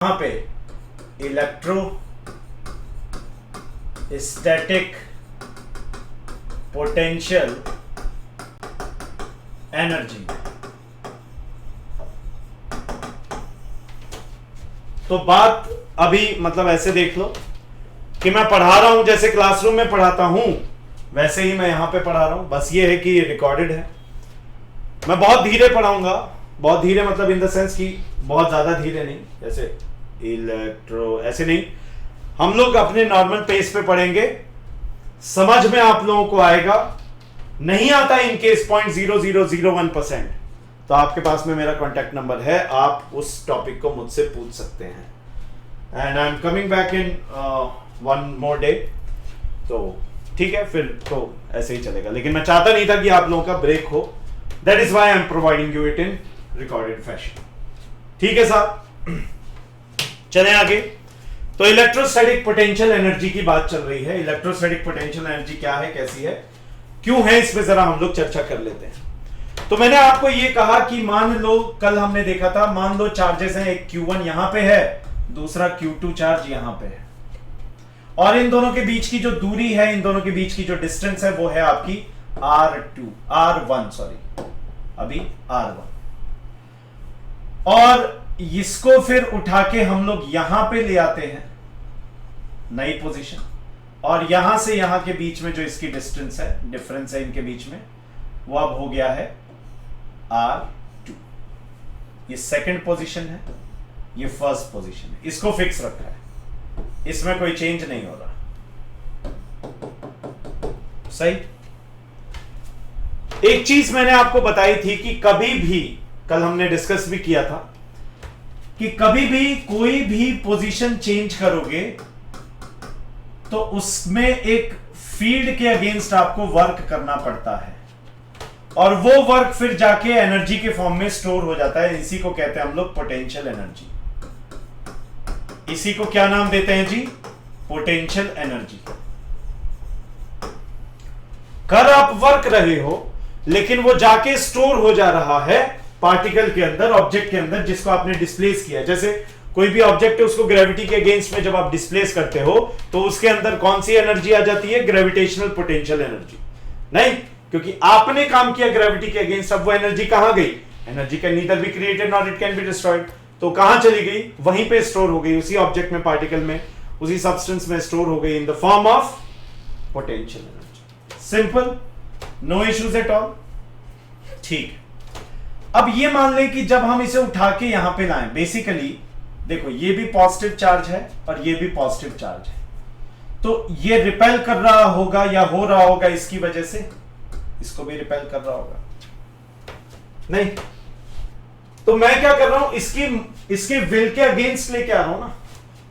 यहां पे electrostatic potential energy. तो बात अभी मतलब ऐसे देख लो कि मैं पढ़ा रहा हूं, जैसे क्लासरूम में पढ़ाता हूं वैसे ही मैं यहां पे पढ़ा रहा हूं। बस ये है कि ये रिकॉर्डेड है। मैं बहुत धीरे पढ़ाऊंगा, बहुत धीरे मतलब इन द सेंस कि बहुत ज्यादा धीरे नहीं, जैसे ऐसे नहीं, हम लोग अपने नॉर्मल पेस पे पढ़ेंगे, समझ में आप लोगों को आएगा। नहीं आता इन केस 0.0001%, तो आपके पास में मेरा कांटेक्ट नंबर है, आप उस टॉपिक को मुझसे पूछ सकते हैं। And I am coming back in 1 more day, तो ठीक है, फिर तो ऐसे ही चलेगा। लेकिन मैं चाहता नहीं था कि आप लोगों का ब्रेक हो, that is why I am providing you it in recorded fashion. ठीक है साहब, चलें आगे। तो इलेक्ट्रोस्टैटिक पोटेंशियल एनर्जी की बात चल रही है। इलेक्ट्रोस्टैटिक पोटेंशियल एनर्जी क्या है, कैसी है, क्यों है, इस पे जरा हम लोग चर्चा कर लेते हैं। तो मैंने आपको ये कहा कि मान लो, कल हमने देखा था, मान लो चार्जेस हैं, एक Q1 यहां पे है, दूसरा Q2 चार्ज यहां पे है, और इन दोनों के बीच की जो दूरी है, इन दोनों के बीच की जो डिस्टेंस है, वो है आपकी R1, सॉरी अभी R1। और इसको फिर उठा के हम लोग यहां पे ले आते हैं, नई पोजीशन, और यहां से यहां के बीच में जो इसकी डिस्टेंस है, डिफरेंस है इनके बीच में, वो अब हो गया है R2। ये सेकंड पोजीशन है, ये फर्स्ट पोजीशन है, इसको फिक्स रखा है, इसमें कोई चेंज नहीं हो रहा। सही। एक चीज मैंने आपको बताई थी कि कभी भी, कल हमने डिस्कस भी किया था कि कभी भी कोई भी पोजीशन चेंज करोगे तो उसमें एक फील्ड के अगेंस्ट आपको वर्क करना पड़ता है, और वो वर्क फिर जाके एनर्जी के फॉर्म में स्टोर हो जाता है। इसी को कहते हैं हम लोग पोटेंशियल एनर्जी। इसी को क्या नाम देते हैं जी, पोटेंशियल एनर्जी। कर आप वर्क रहे हो, लेकिन वो जाके स्टोर हो जा रहा है पार्टिकल के अंदर, ऑब्जेक्ट के अंदर, जिसको आपने डिस्प्लेस किया। जैसे कोई भी ऑब्जेक्ट है, उसको ग्रेविटी के अगेंस्ट में जब आप डिस्प्लेस करते हो तो उसके अंदर कौन सी एनर्जी आ जाती है, ग्रेविटेशनल पोटेंशियल एनर्जी। नहीं, क्योंकि आपने काम किया ग्रेविटी के अगेंस्ट, अब वो एनर्जी कहां गई, energy can neither be created not it can be destroyed. तो कहां चली गई, वहीं पे स्टोर हो गई, उसी ऑब्जेक्ट में, पार्टिकल में, उसी सब्सटेंस में स्टोर हो गई in the form of potential energy. Simple, no issues at all. ठीक। अब ये मान लें कि जब हम इसे उठा के यहां पे लाएं, बेसिकली देखो ये भी पॉजिटिव चार्ज है और ये भी पॉजिटिव चार्ज है, तो ये रिपेल कर रहा होगा या हो रहा होगा इसकी वजह से, इसको भी रिपेल कर रहा होगा, नहीं? तो मैं क्या कर रहा हूं, इसके विल के अगेंस्ट लेके आ रहा हूं ना।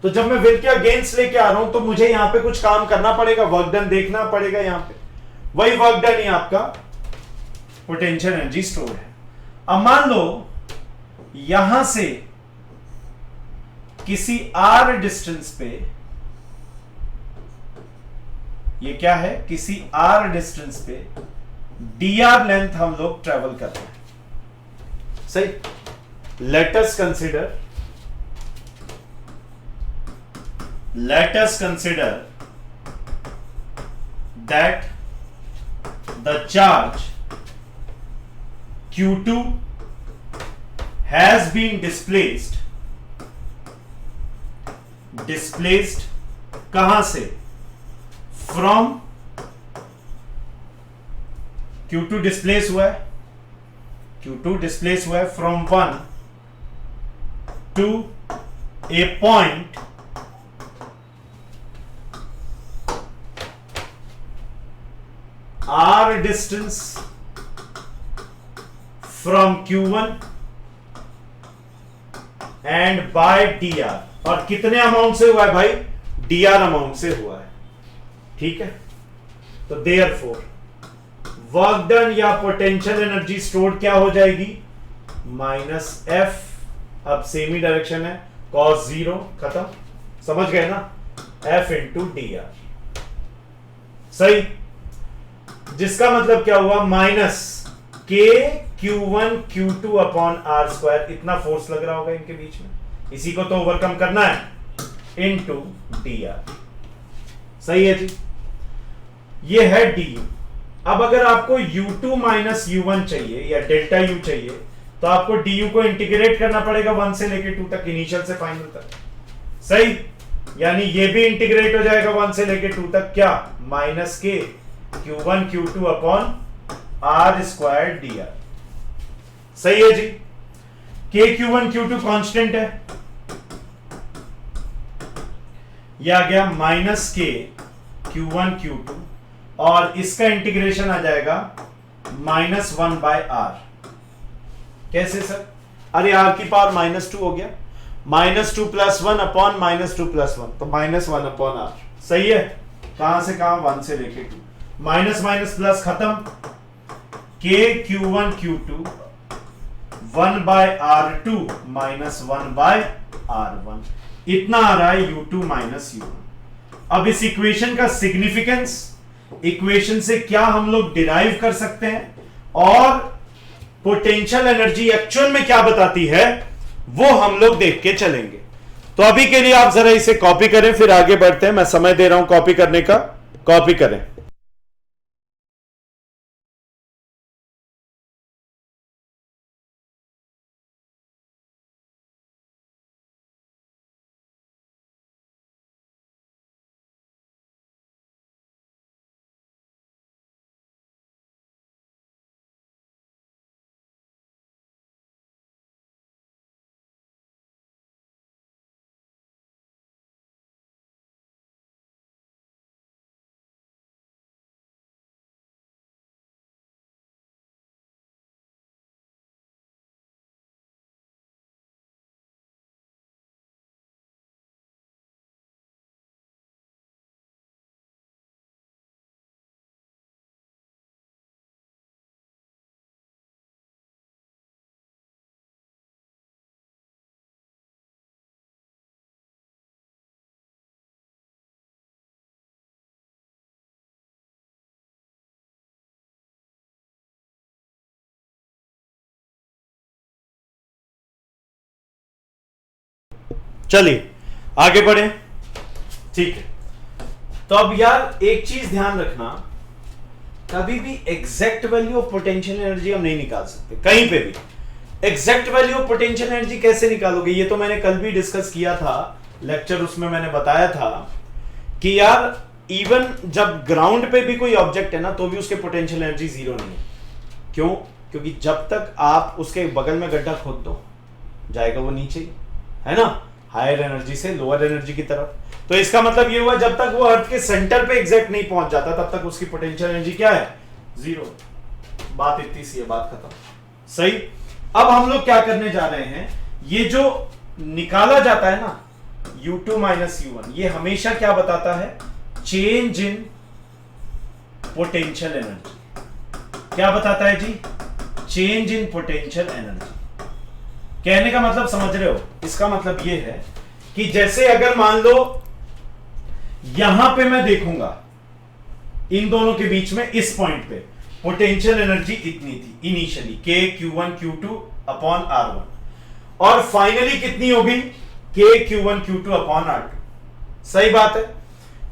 तो जब मैं विल के अगेंस्ट लेके आ रहा हूं तो मुझे यहां पे कुछ काम करना पड़ेगा, वर्क डन देखना पड़ेगा यहां पे, वही वर्क डन ही आपका पोटेंशियल एनर्जी स्टोर है। अब मान लो यहां से किसी R डिस्टेंस पे, ये क्या है, किसी R डिस्टेंस पे dr लेंथ हम लोग ट्रेवल कर रहे हैं। सही। Let us consider that the charge Q2 has been displaced कहां से, from Q2 डिस्प्लेस हुआ है, Q2 डिस्प्लेस हुआ है from 1 to a point R distance from Q1 and by dr। और कितने अमाउंट से हुआ है भाई, dr अमाउंट से हुआ है। ठीक है, तो देयरफॉर वर्क डन या पोटेंशियल एनर्जी स्टोर्ड क्या हो जाएगी, -f, अब सेम ही डायरेक्शन है, cos 0 खत्म, समझ गए ना, f इंटू dr। सही। जिसका मतलब क्या हुआ, माइनस के Q1 Q2 upon R square. इतना फोर्स लग रहा होगा इनके बीच में, इसी को तो ओवरकम करना है इनटू डी आर। सही है जी, ये है डी यू। अब अगर आपको u2 माइनस u1 चाहिए या डेल्टा u चाहिए तो आपको du को इंटीग्रेट करना पड़ेगा 1 से लेके 2 तक, इनिशियल से फाइनल तक। सही, यानी ये भी इंटीग्रेट हो जाएगा 1 से लेके 2 तक, क्या माइनस के q1 q2 upon R square D R. सही है जी, के q1 q2 कांस्टेंट है, यह आ गया माइनस के q1 q2 और इसका इंटीग्रेशन आ जाएगा -1/r। कैसे सर? अरे r की पावर -2 हो गया, -2 + 1 अपॉन -2 + 1 तो -1 अपॉन r। सही है, कहां से कहां 1 से लेके 2, माइनस माइनस प्लस खत्म, k q1 q2 1/r2 -1/r1 इतना आ रहा है u2 माइनस u1। अब इस इक्वेशन का सिग्निफिकेंस, इक्वेशन से क्या हम लोग डिराइव कर सकते हैं और पोटेंशियल एनर्जी एक्चुअल में क्या बताती है वो हम लोग देख के चलेंगे। तो अभी के लिए आप जरा इसे कॉपी करें, फिर आगे बढ़ते हैं। मैं समय दे रहा हूं कॉपी करने का, कॉपी करें। चलिए आगे बढ़े, ठीक है। तो अब यार एक चीज ध्यान रखना, कभी भी exact value of potential energy हम नहीं निकाल सकते कहीं पे भी। Exact value of potential energy कैसे निकालोगे? ये तो मैंने कल भी डिस्कस किया था लेक्चर, उसमें मैंने बताया था कि यार इवन जब ग्राउंड पे भी कोई ऑब्जेक्ट है ना तो भी उसके पोटेंशियल एनर्जी जीरो नहीं है। क्यों? क्योंकि जब तक आप उसके बगल में गड्ढा खोद दो जाएगा वो नीचे, है ना, हायर एनर्जी से लोअर एनर्जी की तरफ। तो इसका मतलब ये हुआ जब तक वो अर्थ के सेंटर पे एग्जैक्ट नहीं पहुंच जाता तब तक उसकी पोटेंशियल एनर्जी क्या है? जीरो। बात इतनी सी है, बात खत्म। सही। अब हम लोग क्या करने जा रहे हैं, ये जो निकाला जाता है ना u2 माइनस u1, ये हमेशा क्या बताता है? Change in potential energy. क्या बताता है जी? Change in potential energy. कहने का मतलब समझ रहे हो? इसका मतलब यह है कि जैसे अगर मान लो यहां पे मैं देखूंगा इन दोनों के बीच में इस पॉइंट पे पोटेंशियल एनर्जी इतनी थी initially, k q1 q2 upon r1, और फाइनली कितनी हो गई? k q1 q2 upon r2। सही बात है।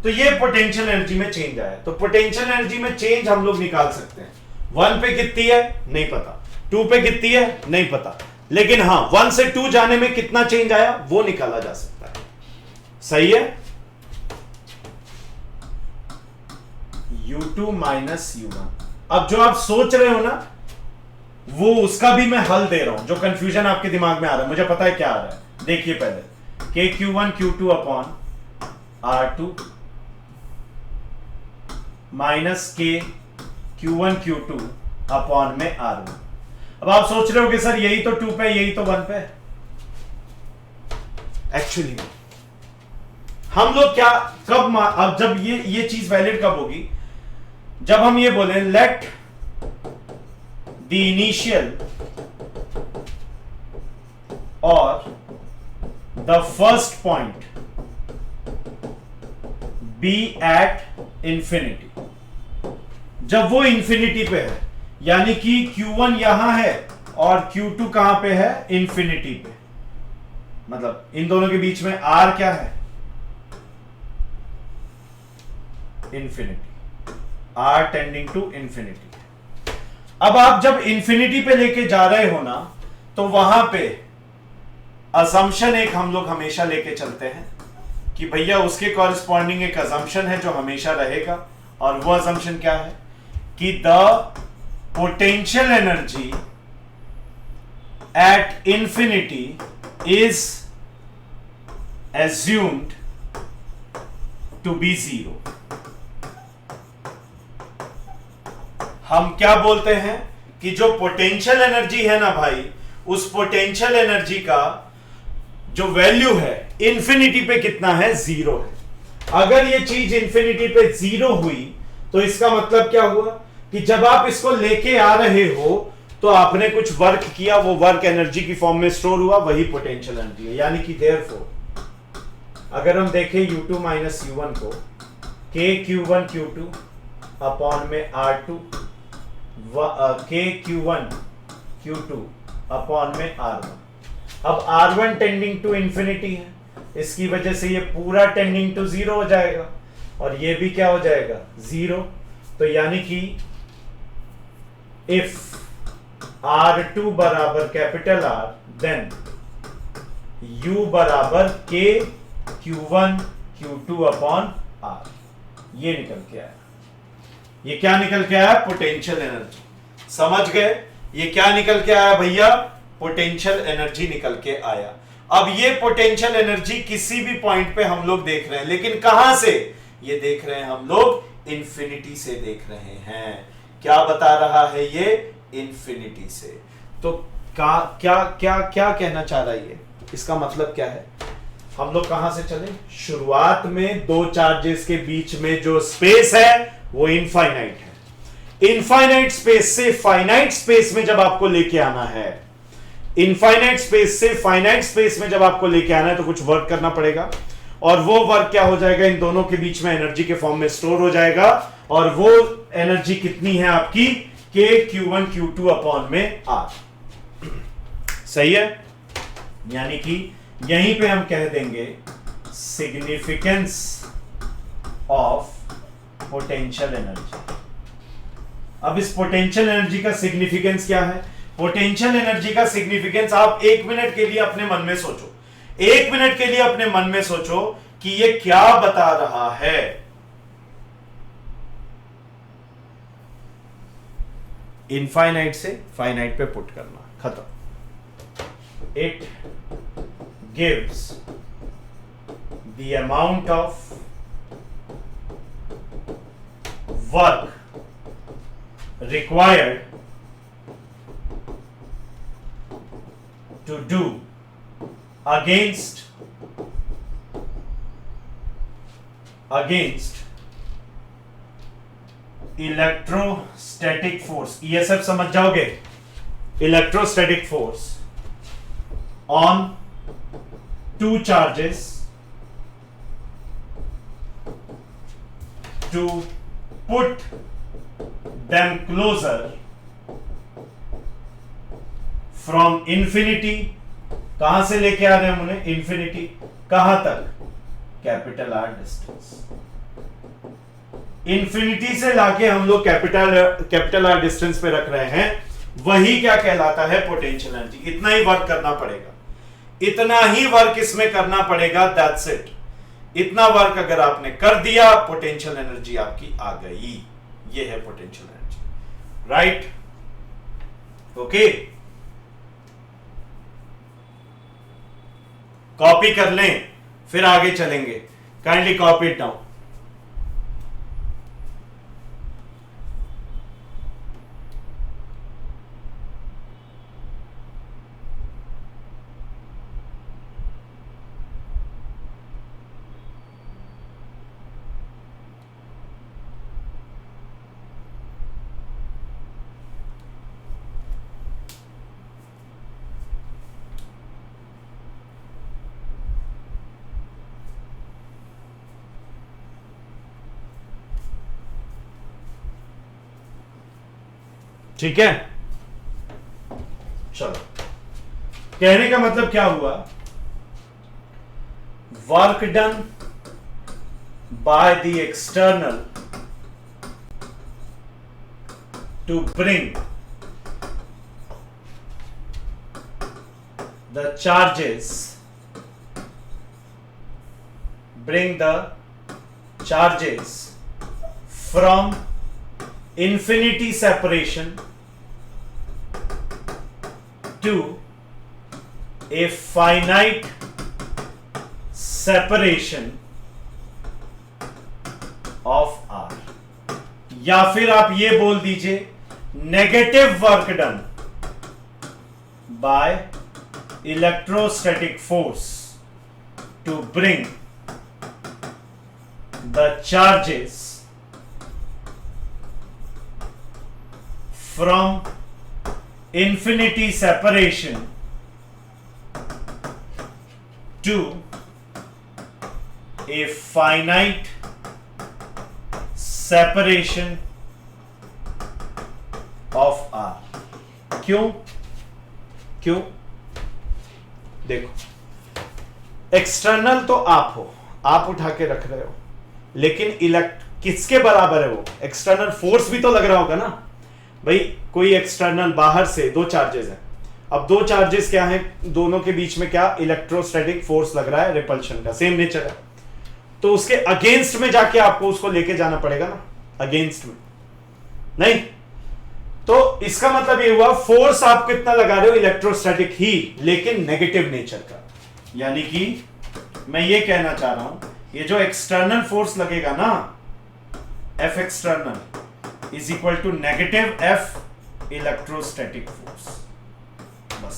तो ये पोटेंशियल एनर्जी में चेंज आया। तो पोटेंशियल एनर्जी में चेंज हम लोग निकाल सकते हैं। 1 पे कितनी है नहीं पता, 2 पे कितनी है नहीं पता, लेकिन हां 1 से 2 जाने में कितना चेंज आया वो निकाला जा सकता है। सही है। u2 minus u1। अब जो आप सोच रहे हो ना वो उसका भी मैं हल दे रहा हूं, जो कंफ्यूजन आपके दिमाग में आ रहा है मुझे पता है क्या आ रहा है। देखिए पहले k q1 q2 upon r2 minus k q1 q2 upon में r1। अब आप सोच रहे हो कि सर यही तो 2 पे यही तो 1 पे। एक्चुअली हम लोग क्या कब अब जब ये चीज वैलिड कब होगी? जब हम ये बोले लेट द इनिशियल और the first point be at infinity. जब वो इंफिनिटी पे है, यानी कि Q1 यहां है और Q2 कहां पे है? इंफिनिटी पे। मतलब इन दोनों के बीच में आर क्या है, infinity, R tending to infinity. अब आप जब इंफिनिटी पे लेके जा रहे हो ना, तो वहां पे असम्पशन एक हम लोग हमेशा लेके चलते हैं कि भैया उसके कॉरेस्पॉन्डिंग एक असम्पशन है जो हमेशा रहेगा, और वो असम्पशन क्या है कि the potential energy at infinity is assumed to be zero। हम क्या बोलते हैं कि जो पोटेंशियल एनर्जी है ना भाई, उस पोटेंशियल एनर्जी का जो वैल्यू है इंफिनिटी पे कितना है, जीरो है। अगर ये चीज इंफिनिटी पे जीरो हुई तो इसका मतलब क्या हुआ कि जब आप इसको लेके आ रहे हो तो आपने कुछ वर्क किया, वो वर्क एनर्जी की फॉर्म में स्टोर हुआ, वही पोटेंशियल एनर्जी है। यानी कि देयरफॉर अगर हम देखें U2 माइनस U1 को, K Q1 Q2 अपॉन में R2, K Q1 Q2 upon में R1। अब R1 टेंडिंग टू इंफिनिटी है, इसकी वजह से ये पूरा टेंडिंग टू जीरो हो जाएगा, और ये भी क्या हो जाएगा, जीरो। तो यानी कि इफ R2 बराबर कैपिटल R, देन U बराबर K Q1 Q2 upon R। ये निकल के आया। ये क्या निकल के आया, पोटेंशियल एनर्जी। समझ गए, ये क्या निकल के आया भैया, पोटेंशियल एनर्जी निकल के आया। अब ये पोटेंशियल एनर्जी किसी भी पॉइंट पे हम लोग देख रहे हैं, लेकिन कहां से ये देख रहे हैं, हम लोग इंफिनिटी से देख रहे हैं। क्या बता रहा है ये, इंफिनिटी से। तो क्या क्या क्या क्या कहना चाह रहा है ये, इसका मतलब क्या है, हम लोग कहां से चले, शुरुआत में दो चार्जेस के बीच में जो स्पेस है वो इनफाइनाइट है। इनफाइनाइट स्पेस से फाइनाइट स्पेस में जब आपको लेके आना है, इनफाइनाइट स्पेस से फाइनाइट स्पेस में जब आपको लेके आना है तो कुछ वर्क करना पड़ेगा, और वो वर्क क्या हो जाएगा, इन दोनों के बीच में एनर्जी के फॉर्म में स्टोर हो जाएगा, और वो एनर्जी कितनी है आपकी, K Q1 Q2 अपॉन में R। सही है, यानी कि यहीं पे हम कह देंगे सिग्निफिकेंस ऑफ पोटेंशियल एनर्जी। अब इस पोटेंशियल एनर्जी का सिग्निफिकेंस क्या है, पोटेंशियल एनर्जी का सिग्निफिकेंस आप 1 मिनट के लिए अपने मन में सोचो, 1 मिनट के लिए अपने मन में सोचो कि ये क्या बता रहा है। इनफाइनाइट से फाइनाइट पे पुट करना, खत्म। It gives the amount of work required to do against electrostatic force, ESF समझ जाओगे, electrostatic force on two charges to put them closer from infinity, कहां से लेके आ रहे हैं हम उन्हें, इंफिनिटी, कहां तक, कैपिटल R डिस्टेंस। इंफिनिटी से लाके हम लोग कैपिटल R डिस्टेंस पे रख रहे हैं, वही क्या कहलाता है, पोटेंशियल एनर्जी। इतना ही वर्क करना पड़ेगा, इतना ही वर्क इसमें करना पड़ेगा, दैट्स इट। इतना वर्क अगर आपने कर दिया, पोटेंशियल एनर्जी आपकी आ गई। ये है potential energy, right, okay. Copy कर लें, फिर आगे चलेंगे। Kindly copy it down. ठीक है, चलो। कहने का मतलब क्या हुआ work done by the external to bring the charges from infinity separation to a finite separation of R, या फिर आप ये बोल दीजिए negative work done by electrostatic force to bring the charges from infinity separation to a finite separation of R. क्यों देखो, external तो आप हो, आप उठा के रख रहे हो, लेकिन किसके बराबर है वो? एक्सटर्नल फोर्स भी तो लग रहा होगा ना भाई। कोई एक्सटर्नल बाहर से दो चार्जेस हैं, अब दो चार्जेस क्या हैं, दोनों के बीच में क्या इलेक्ट्रोस्टैटिक फोर्स लग रहा है, रिपल्शन का सेम नेचर है, तो उसके अगेंस्ट में जाके आपको उसको लेके जाना पड़ेगा ना, अगेंस्ट में नहीं। तो इसका मतलब ये हुआ फोर्स आप कितना लगा रहे हो, इलेक्ट्रोस्टैटिक ही, लेकिन नेगेटिव नेचर का। यानी कि मैं ये कहना चाह रहा हूं, ये जो एक्सटर्नल फोर्स लगेगा ना, F external is equal to negative F electrostatic force. बस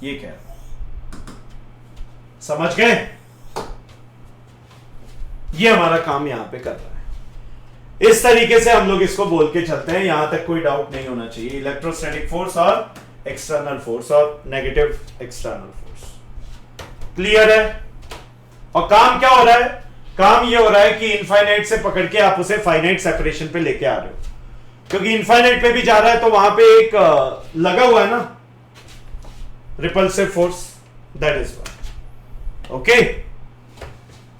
ये कह रहा हूं, समझ गए? ये हमारा काम यहां पे कर रहा है। इस तरीके से हम लोग इसको बोल के चलते हैं, यहां तक कोई डाउट नहीं होना चाहिए। इलेक्ट्रोस्टैटिक फोर्स और एक्सटर्नल फोर्स और नेगेटिव एक्सटर्नल फोर्स, क्लियर है? और काम क्या हो रहा है? काम ये हो रहा है कि इनफाइनाइट से पकड़ के आप उसे फाइनाइट सेपरेशन पे लेके आ रहे हो, क्योंकि इनफाइनाइट पे भी जा रहा है तो वहां पे एक लगा हुआ है ना repulsive force, that is what. Okay,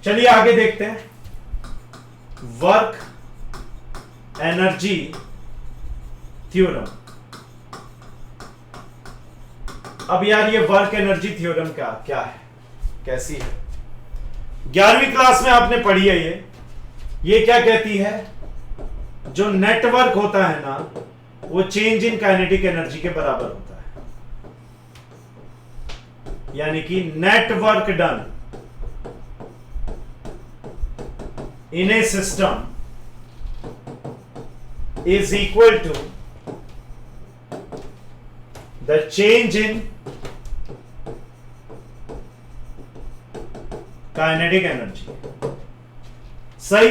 चलिए आगे देखते हैं। Work energy theorem. अब यार ये वर्क एनर्जी थ्योरम क्या है, कैसी है? 11वीं क्लास में आपने पढ़ी है ये क्या कहती है? जो नेटवर्क होता है ना, वो चेंज इन काइनेटिक एनर्जी के बराबर होता है। यानी कि network done in a system is equal to the change in kinetic energy। सही?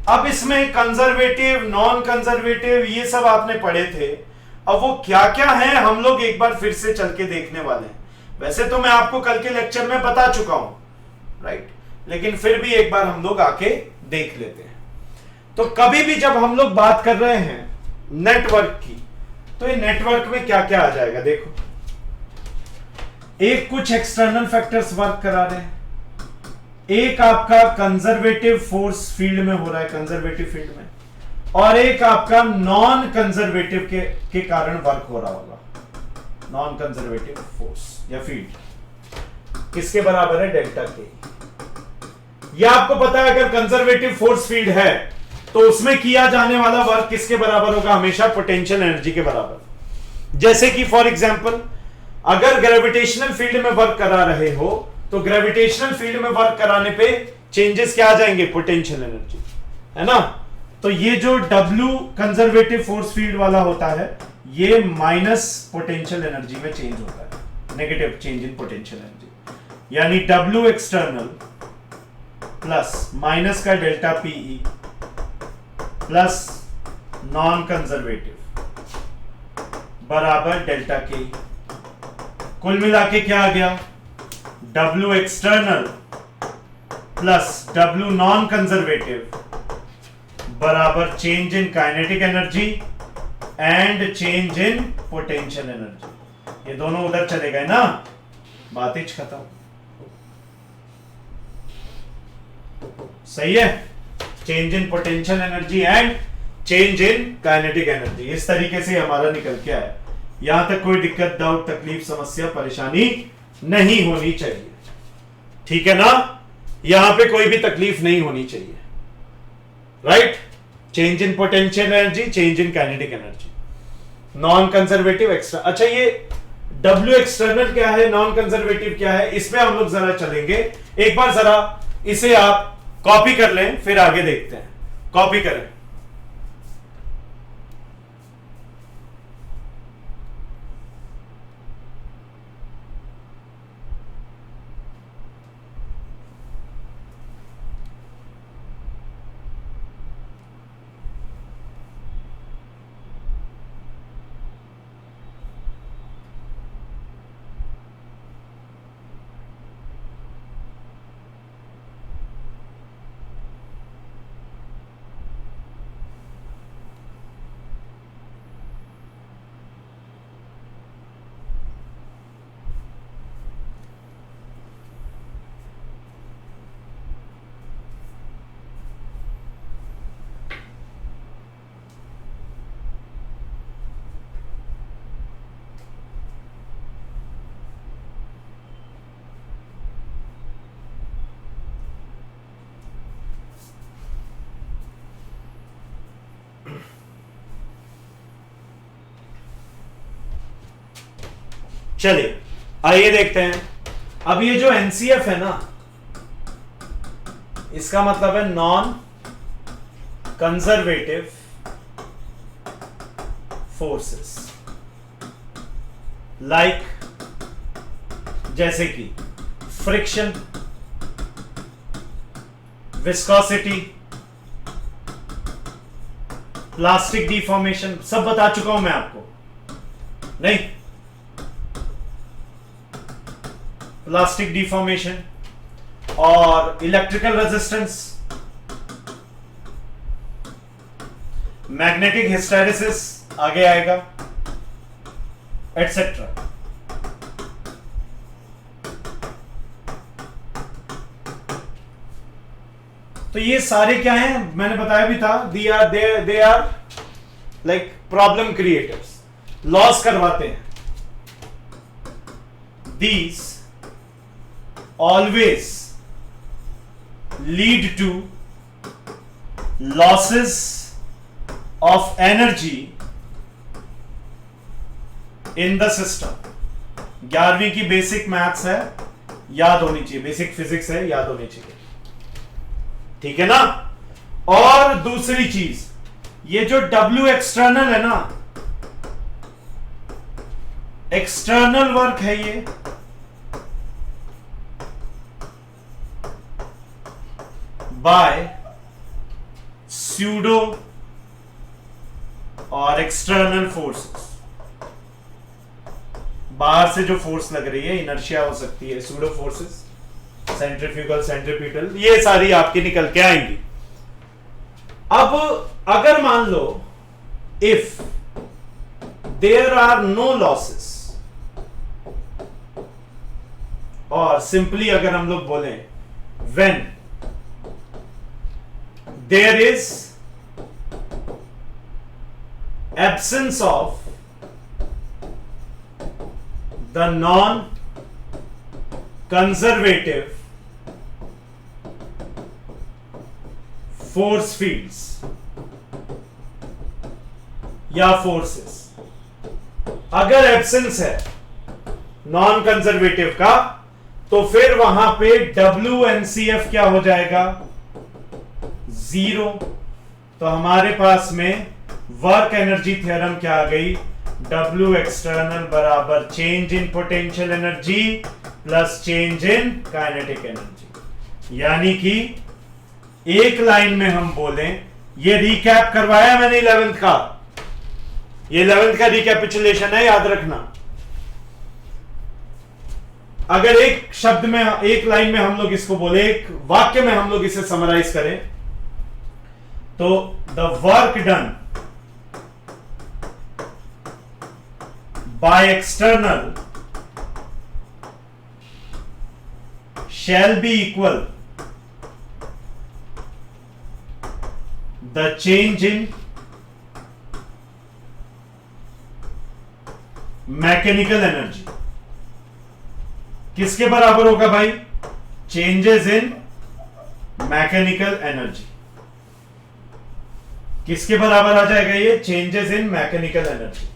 अब इसमें कंजर्वेटिव, नॉन कंजर्वेटिव, ये सब आपने पढ़े थे। अब वो क्या क्या है हम लोग एक बार फिर से चल के देखने वाले हैं। वैसे तो मैं आपको कल के लेक्चर में बता चुका हूं, राइट, लेकिन फिर भी एक बार हम लोग आके देख लेते हैं। तो कभी भी जब हम लोग बात कर रहे हैं नेटवर्क की, तो ये नेटवर्क में क्या क्या आ जाएगा देखो। एक कुछ एक्सटर्नल फैक्टर्स वर्क करा रहे हैं, एक आपका कंजर्वेटिव फोर्स फील्ड में हो रहा है, कंजर्वेटिव फील्ड में, और एक आपका नॉन कंजर्वेटिव के कारण वर्क हो रहा होगा, नॉन कंजर्वेटिव फोर्स या फील्ड। किसके बराबर है? डेल्टा के। यह आपको पता है, अगर कंजर्वेटिव फोर्स फील्ड है तो उसमें किया जाने वाला वर्क किसके बराबर होगा? हमेशा पोटेंशियल एनर्जी के बराबर। जैसे कि फॉर एग्जांपल, अगर ग्रेविटेशनल फील्ड में वर्क करा रहे हो तो ग्रेविटेशनल फील्ड में वर्क कराने पे चेंजेस क्या आ जाएंगे? पोटेंशियल एनर्जी, है ना? तो ये जो W कंजर्वेटिव फोर्स फील्ड वाला होता है, ये माइनस पोटेंशियल एनर्जी में चेंज होता है, negative change in potential energy. यानी W एक्सटर्नल प्लस माइनस का delta PE plus non conservative बराबर डेल्टा K। कुल मिला के क्या आ गया? W external plus W non conservative बराबर change in kinetic energy and change in potential energy. ये दोनों उधर चले गए ना, बात ही खत्म। सही है, change in potential energy and change in kinetic energy, इस तरीके से हमारा निकल के आया। यहां तक कोई दिक्कत, डाउट, तकलीफ, समस्या, परेशानी नहीं होनी चाहिए, ठीक है ना? यहां पे कोई भी तकलीफ नहीं होनी चाहिए, right? Change in potential energy, change in kinetic energy, non conservative extra. अच्छा, ये W एक्सटर्नल क्या है, नॉन कंजर्वेटिव क्या है, इसमें हम लोग जरा चलेंगे। एक बार जरा इसे आप कॉपी कर लें, फिर आगे देखते हैं। कॉपी करें। चलिए आइए देखते हैं। अब ये जो एनसीएफ है ना, इसका मतलब है नॉन कंजर्वेटिव फोर्सेस, लाइक जैसे कि फ्रिक्शन, विस्कोसिटी, प्लास्टिक डिफॉर्मेशन, सब बता चुका हूं मैं आपको, नहीं? प्लास्टिक डिफॉर्मेशन और इलेक्ट्रिकल रेजिस्टेंस, मैग्नेटिक हिस्टेरेसिस आगे आएगा, एटसेट्रा। तो ये सारे क्या हैं, मैंने बताया भी था, they are like problem creators, loss करवाते हैं। These always lead to losses of energy in the system। 11वीं की बेसिक मैथ्स है, याद होनी चाहिए, बेसिक फिजिक्स है, याद होनी चाहिए, ठीक है ना? और दूसरी चीज, ये जो W एक्सटर्नल है ना, एक्सटर्नल वर्क है ये, बाय स्यूडो और एक्सटर्नल फोर्सेस। बाहर से जो फोर्स लग रही है, इनर्शिया हो सकती है, स्यूडो फोर्सेस, सेंट्रीफ्यूगल, सेंट्रीपिटल, ये सारी आपकी निकल के आएंगी। अब अगर मान लो if there are no losses, और सिंपली अगर हम लोग बोलें when there is absence of the non conservative force fields या फोर्सेस, अगर एब्सेंस है नॉन कंजर्वेटिव का, तो फिर वहां पे WNCF क्या हो जाएगा, 0। तो हमारे पास में वर्क एनर्जी थ्योरम क्या आ गई, W एक्सटर्नल बराबर change in potential energy plus change in kinetic energy. यानी कि एक लाइन में हम बोलें, ये रिकैप करवाया मैंने 11th का, ये 11th का रिकैपिचुलेशन है, याद रखना। अगर एक शब्द में, एक लाइन में हम लोग इसको बोले, एक वाक्य में हम लोग इसे समराइज करें, तो the work done by external shall be equal the change in mechanical energy किसके बराबर होगा भाई? Changes in mechanical energy. किसके बराबर आ जाएगा ये? Changes in mechanical energy.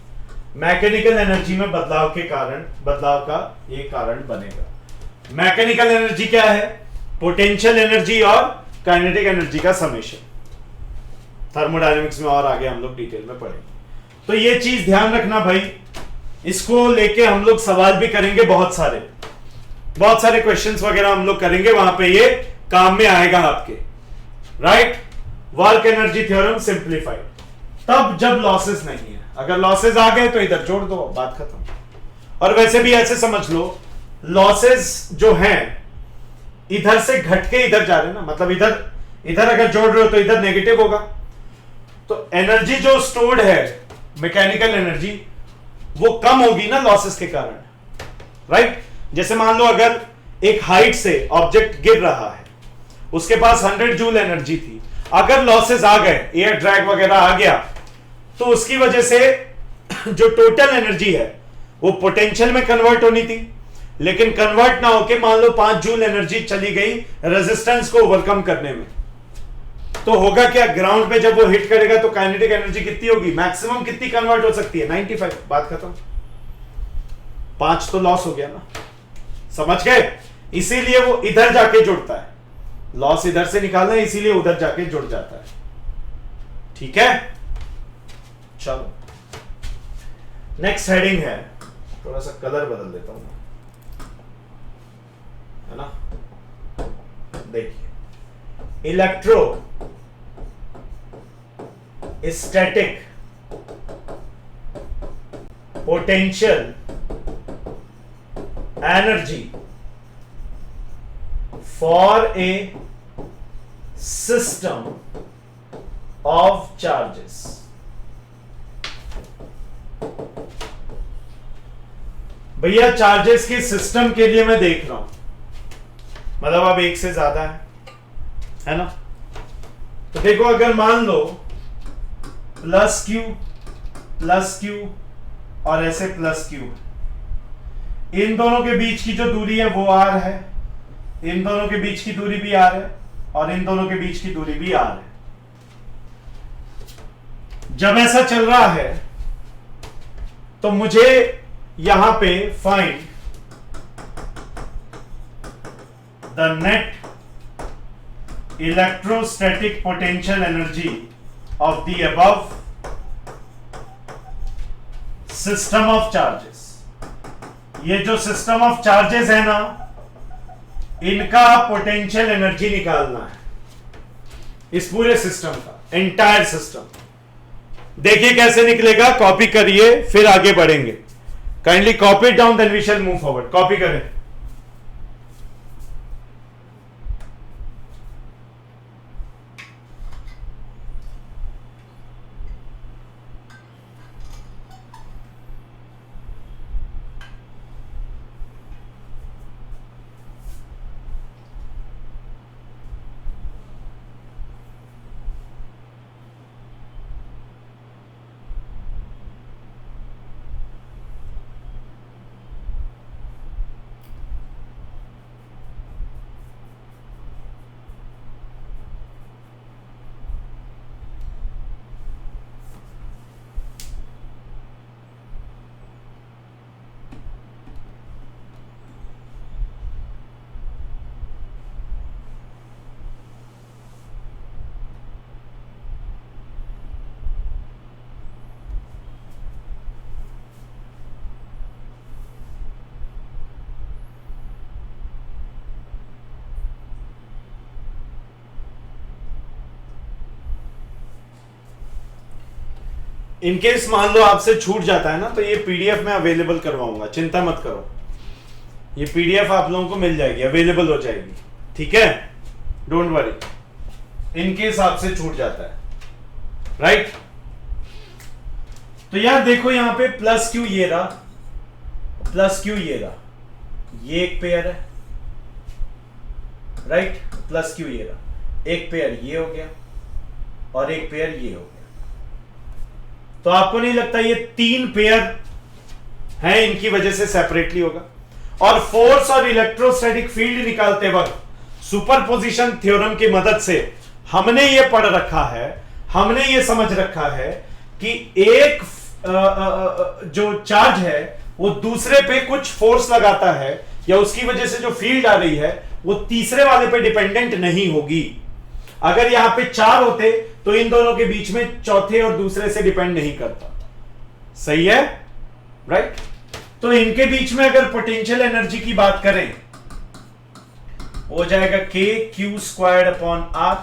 Mechanical energy में बदलाव का ये कारण बनेगा। मैकेनिकल एनर्जी क्या है? पोटेंशियल एनर्जी और काइनेटिक एनर्जी का समेशन। थर्मोडायनेमिक्स में और आगे हम लोग डिटेल में पढ़ेंगे। तो ये चीज ध्यान रखना भाई, इसको लेके हम लोग सवाल भी करेंगे, बहुत सारे क्वेश्चंस वगैरह हम लोग करेंगे, वहां पे ये काम में आएगा आपके। Right? Work energy theorem simplified, तब जब लॉसेस नहीं है। अगर लॉसेस आ गए तो इधर जोड़ दो, बात खत्म। और वैसे भी ऐसे समझ लो, लॉसेस जो हैं इधर से घट के इधर जा रहे हैं ना, मतलब इधर अगर जोड़ रहे हो तो इधर नेगेटिव होगा। तो एनर्जी जो स्टोर्ड है, मैकेनिकल एनर्जी, वो कम होगी ना लॉसेस के कारण। राइट? जैसे मान लो अगर एक हाइट से ऑब्जेक्ट गिर रहा है, उसके पास 100 जूल एनर्जी थी, अगर लॉसेस आ गए, एयर ड्रैग वगैरह आ गया, तो उसकी वजह से जो टोटल एनर्जी है वो पोटेंशियल में कन्वर्ट होनी थी, लेकिन कन्वर्ट ना होके मान लो 5 जूल एनर्जी चली गई रेजिस्टेंस को ओवरकम करने में। तो होगा क्या? ग्राउंड पे जब वो हिट करेगा तो काइनेटिक एनर्जी कितनी होगी? मैक्सिमम कितनी कन्वर्ट हो सकती है? 95। बात खत्म। 5 तो लॉस हो गया ना, समझ गए? इसीलिए वो इधर जाके जुड़ता है, लॉस इधर से निकालना है, इसीलिए उधर जाके जुड़ जाता है। ठीक है, चलो नेक्स्ट हेडिंग है, थोड़ा सा कलर बदल देता हूं, है ना? देखिए, electro static potential energy for a system of charges. भैया चार्जेस के सिस्टम के लिए मैं देख रहा हूं, मतलब अब एक से ज्यादा है ना? तो देखो, अगर मान लो प्लस क्यू और ऐसे प्लस क्यू, इन दोनों के बीच की जो दूरी है वो आर है, इन दोनों के बीच की दूरी भी आर है, और इन दोनों के बीच की दूरी भी आर है। जब ऐसा चल रहा है तो मुझे यहां पे find the net electrostatic potential energy of the above system of charges. ये जो सिस्टम ऑफ चार्जेस है ना, इनका पोटेंशियल एनर्जी निकालना है, इस पूरे सिस्टम का, एंटायर सिस्टम। देखिए कैसे निकलेगा, कॉपी करिए फिर आगे बढ़ेंगे। Kindly copy down, then we shall move forward. Copy करें। इनकेस मान लो आपसे छूट जाता है ना, तो ये पीडीएफ में अवेलेबल करवाऊंगा, चिंता मत करो। ये पीडीएफ आप लोगों को मिल जाएगी, अवेलेबल हो जाएगी, ठीक है? डोंट वरी, इनकेस आपसे छूट जाता है। राइट? तो यार देखो, यहां पे प्लस क्यू ये रहा, प्लस क्यू ये रहा, ये एक पेयर है। राइट? प्लस क्यू ये रहा, एक पेयर ये हो गया, और एक पेयर ये हो गया। तो आपको नहीं लगता ये 3 पेयर हैं, इनकी वजह से सेपरेटली होगा। और फोर्स और इलेक्ट्रोस्टैटिक फील्ड निकालते वक्त सुपरपोजिशन थ्योरम की मदद से हमने ये पढ़ रखा है, हमने ये समझ रखा है कि एक जो चार्ज है वो दूसरे पे कुछ फोर्स लगाता है, या उसकी वजह से जो फील्ड आ रही है वो तीसरे वाले पे डिपेंडेंट नहीं होगी। अगर यहां पे 4 होते तो इन दोनों के बीच में चौथे और दूसरे से डिपेंड नहीं करता। सही है, राइट? तो इनके बीच में अगर पोटेंशियल एनर्जी की बात करें, हो जाएगा KQ² R।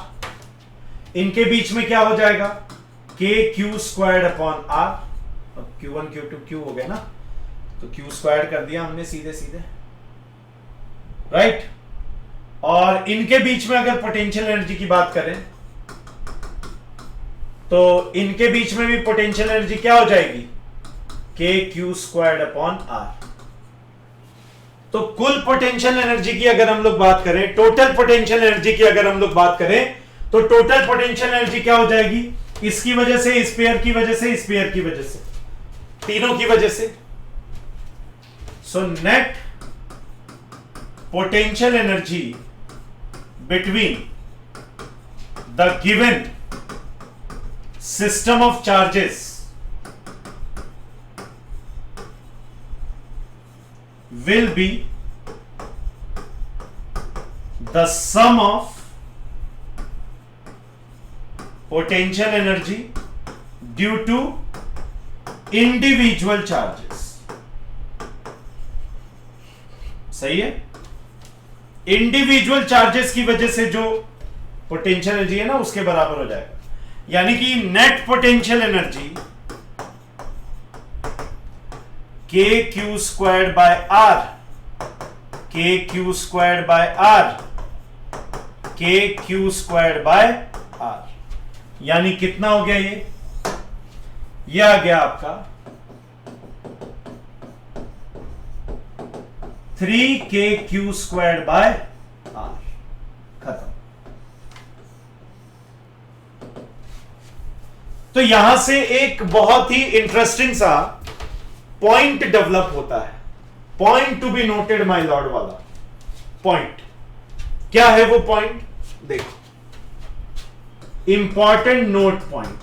इनके बीच में क्या हो जाएगा? KQ² R। अब Q1 Q2 Q हो गया ना, तो Q² कर दिया हमने सीधे सीधे, राइट? और इनके बीच में अगर पोटेंशियल एनर्जी की बात करें तो इनके बीच में भी पोटेंशियल एनर्जी क्या हो जाएगी? KQ² R। तो कुल पोटेंशियल एनर्जी की अगर हम लोग बात करें, टोटल पोटेंशियल एनर्जी की अगर हम लोग बात करें, तो टोटल पोटेंशियल एनर्जी क्या हो जाएगी? इसकी वजह से, इस पेयर की वजह से, इस पेयर की वजह से, तीनों की वजह से। So net potential energy between the given system of charges will be the sum of potential energy due to individual charges। सही है? इंडिविजुअल चार्जेस की वजह से जो पोटेंशियल एनर्जी है ना, उसके बराबर हो जाएगा। यानी कि net potential energy KQ² R, KQ² R, KQ² R, यानी कितना हो गया? ये आ गया आपका 3KQ² R। खत्म। तो यहां से एक बहुत ही इंटरेस्टिंग सा पॉइंट डेवलप होता है, point to be noted my Lord वाला पॉइंट। क्या है वो पॉइंट? देखो, इंपॉर्टेंट नोट पॉइंट।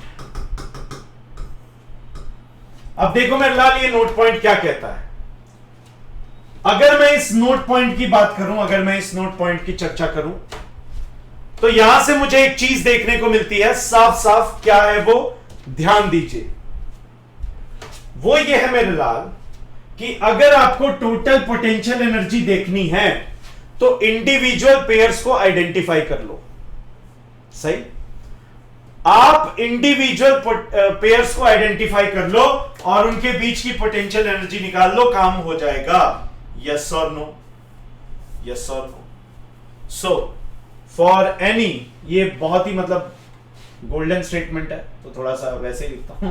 अब देखो मेरे लाल, ये नोट पॉइंट क्या कहता है। अगर मैं इस नोट पॉइंट की बात करूं, अगर मैं इस नोट पॉइंट की चर्चा करूं, तो यहां से मुझे एक चीज देखने को मिलती है साफ साफ। क्या है वो? ध्यान दीजिए। वो ये है मेरे लाल कि अगर आपको टोटल पोटेंशियल एनर्जी देखनी है तो इंडिविजुअल पेयर्स को आइडेंटिफाई कर लो। सही? आप इंडिविजुअल पेयर्स को आइडेंटिफाई कर लो और उनके बीच की पोटेंशियल एनर्जी निकाल लो, काम हो जाएगा। यस और नो? यस और नो? सो फॉर एनी, ये बहुत ही मतलब गोल्डन स्टेटमेंट है तो थोड़ा सा वैसे ही लिखता हूं।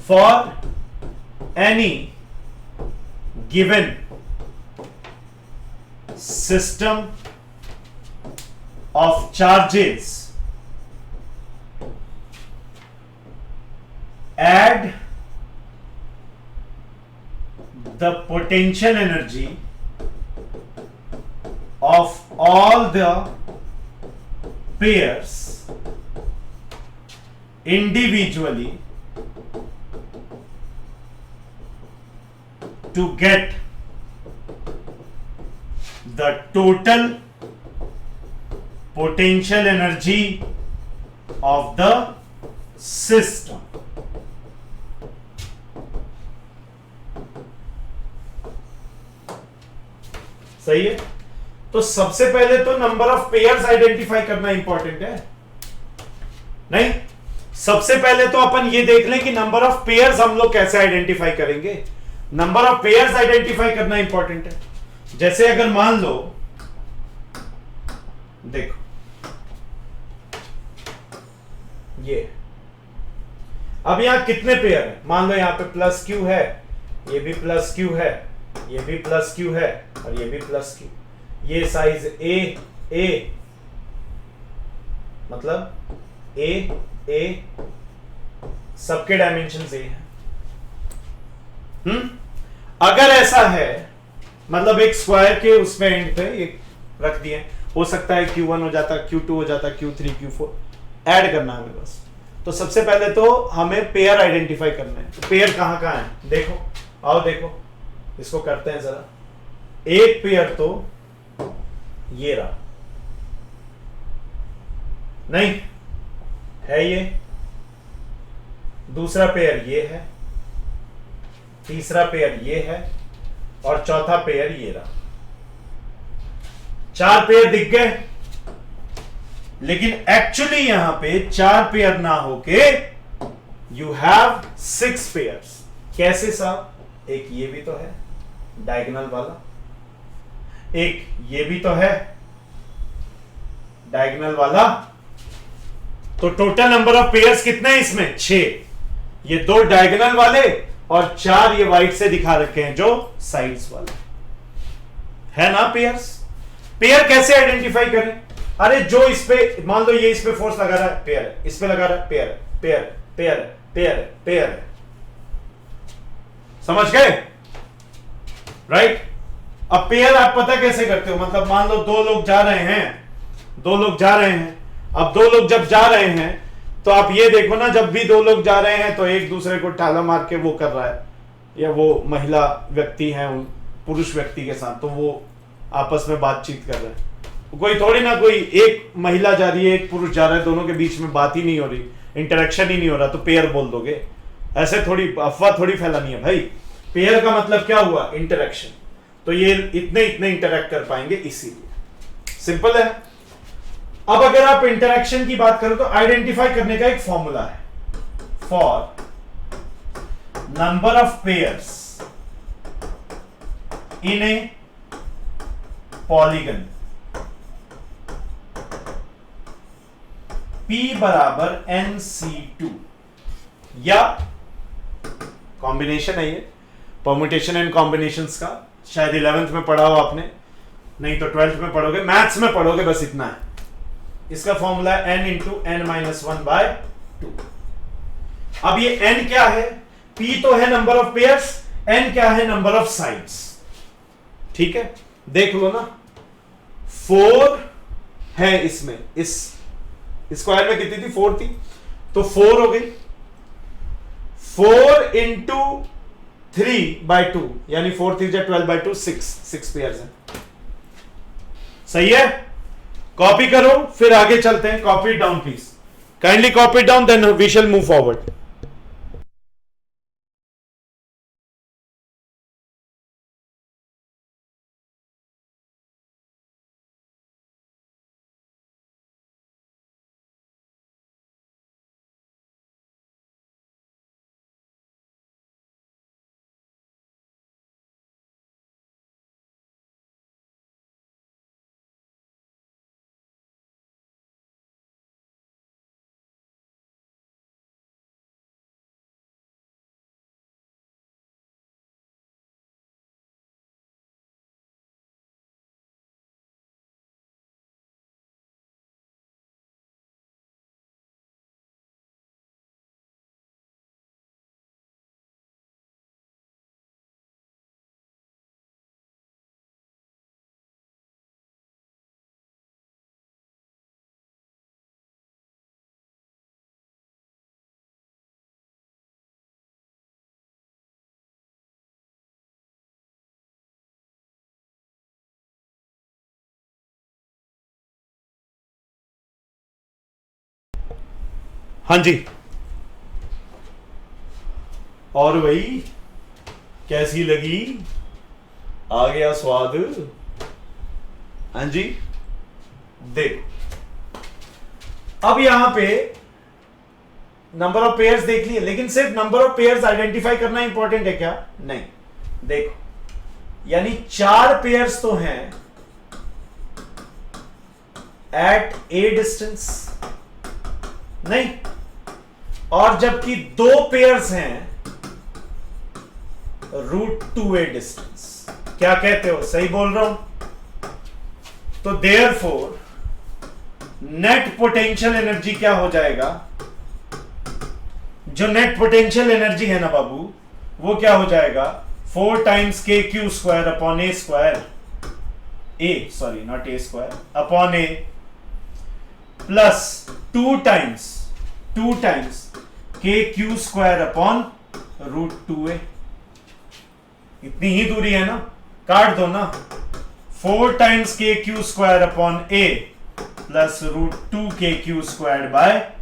For any given system of charges add the potential energy of all the pairs individually to get the total potential energy of the system। सही है? तो सबसे पहले तो नंबर ऑफ पेयर्स आइडेंटिफाई करना इंपॉर्टेंट है, नहीं? सबसे पहले तो अपन ये देख लें कि नंबर ऑफ पेयर्स हम लोग कैसे आइडेंटिफाई करेंगे। नंबर ऑफ पेयर्स आइडेंटिफाई करना इंपॉर्टेंट है। जैसे अगर मान लो, देखो ये, अब यहां कितने पेयर है? मान लो यहां पे प्लस क्यू है, ये भी प्लस क्यू है, ये भी प्लस क्यू है और ये भी प्लस क्यू। ये साइज ए मतलब ए ए, सबके डायमेंशन ए है। अगर ऐसा है मतलब एक स्क्वायर के उसमें एंड पे एक रख दिए, हो सकता है Q1 हो जाता, Q2 हो जाता, Q3 Q4 ऐड करना है हमें बस। तो सबसे पहले तो हमें पेयर आइडेंटिफाई करना है। तो पेयर कहां कहां है देखो, आओ देखो, इसको करते हैं जरा। एक पेयर तो ये रहा, नहीं है ये, दूसरा पेयर ये है, तीसरा पेयर ये है, और चौथा पेयर ये रहा। 4 पेयर दिख गए, लेकिन एक्चुअली यहां पे 4 पेयर ना होके यू हैव 6 पेयर्स। कैसे साहब? एक ये भी तो है डायगोनल वाला, एक ये भी तो है डायगोनल वाला। तो टोटल नंबर ऑफ पेयर्स कितने हैं इसमें? 6। ये 2 डायगोनल वाले और 4 ये व्हाइट से दिखा रखे हैं जो साइड्स वाले है ना पेयर्स। पेयर कैसे आइडेंटिफाई करें? अरे जो इस पे मान लो ये इस पे फोर्स लगा रहा है, पेयर है, इस पे लगा रहा है, पेयर है, पेयर पेयर पेयर पेयर है। समझ गए? राइट। अब पेयर आप पता कैसे करते हो? मतलब मान लो 2 लोग जा रहे हैं, 2 लोग जा रहे हैं। अब 2 लोग जब जा रहे हैं तो आप ये देखो ना, जब भी 2 लोग जा रहे हैं तो एक दूसरे को टाला मार के वो कर रहा है, या वो महिला व्यक्ति है उन पुरुष व्यक्ति के साथ, तो वो आपस में बातचीत कर रहे हैं। कोई थोड़ी ना, कोई एक महिला जा रही है, एक पुरुष जा रहा है, दोनों के बीच में बात ही नहीं हो रही, इंटरेक्शन ही नहीं हो रहा, तो पेयर बोल दोगे? ऐसे थोड़ी अफवाह थोड़ी फैलानी है भाई। पेयर का मतलब क्या हुआ? इंटरेक्शन। तो ये इतने इतने इंटरेक्ट कर पाएंगे, इसीलिए सिंपल है। अब अगर आप इंटरेक्शन की बात करो तो आइडेंटिफाई करने का एक फॉर्मूला है, for number of pairs in A polygon P बराबर NC2, या कॉम्बिनेशन है ये, परम्यूटेशन एंड कॉम्बिनेशंस का, शायद 11th में पढ़ा हो आपने, नहीं तो 12th में पढ़ोगे, मैथ्स में पढ़ोगे, बस इतना है। इसका फॉर्मूला है n इंटू n-1/2। अब ये n क्या है? P तो है नंबर ऑफ पेयर्स, n क्या है? Number of sides. ठीक है, देख लो ना, 4 है इसमें, इस स्क्वायर में कितनी थी? 4 थी, तो 4 हो गई। 4 इंटू 3/2 यानी 4 3 12/2, 6 पेयर्स है। सही है? कॉपी करो, फिर आगे चलते हैं। Copy down please, kindly copy down, then we shall move forward. हाँ जी, और भाई कैसी लगी? आ गया स्वाद? हाँ जी, देखो अब यहां पे नंबर ऑफ पेयर्स देख लिए, लेकिन सिर्फ नंबर ऑफ पेयर्स आइडेंटिफाई करना इंपॉर्टेंट है क्या? नहीं। देखो, यानी 4 पेयर्स तो हैं एट ए डिस्टेंस, नहीं, और जबकि 2 पेयर्स हैं √2a डिस्टेंस। क्या कहते हो? सही बोल रहा हूं? तो देयरफॉर नेट पोटेंशियल एनर्जी क्या हो जाएगा? जो नेट पोटेंशियल एनर्जी है ना बाबू, वो क्या हो जाएगा, 4 टाइम्स के Q square upon A square, A sorry not a square, upon A plus 2 times के क्यू स्क्वायर अपॉन √2a। इतनी ही दूरी है ना, काट दो ना, 4 टाइम्स के क्यू स्क्वायर अपॉन ए प्लस √2 के क्यू स्क्वायर बाय,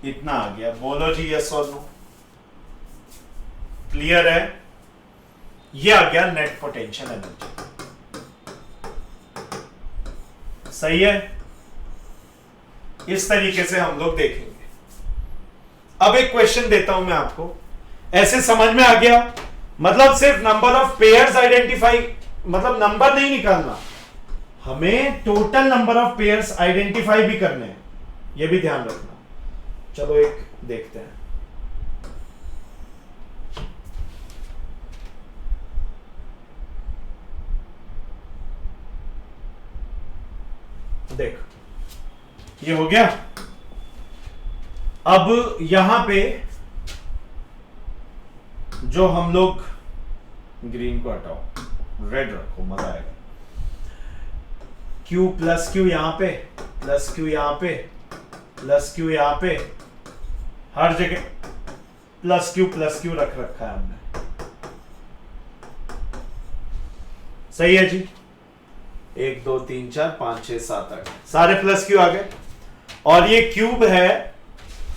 इतना आ गया। बोलो जी यस और नो, क्लियर है? ये आ गया नेट पोटेंशियल एनर्जी। सही है? इस तरीके से हम लोग देखेंगे। अब एक क्वेश्चन देता हूं मैं आपको, ऐसे समझ में आ गया? मतलब सिर्फ नंबर ऑफ पेयर्स आइडेंटिफाई, मतलब नंबर नहीं निकालना, हमें total number of pairs identify भी करने हैं, यह भी ध्यान रखना। चलो एक देखते हैं। देख, ये हो गया। अब यहां पे जो हम लोग, ग्रीन को हटाओ, रेड रखो, मजा आएगा। Q प्लस क्यू यहां पे, प्लस क्यू यहां पे, प्लस क्यू यहां पे, हर जगह प्लस क्यू रख रखा है हमने। सही है जी? 1 2 3 4 5 6 7 8 सारे प्लस क्यू आ गए। और ये क्यूब है,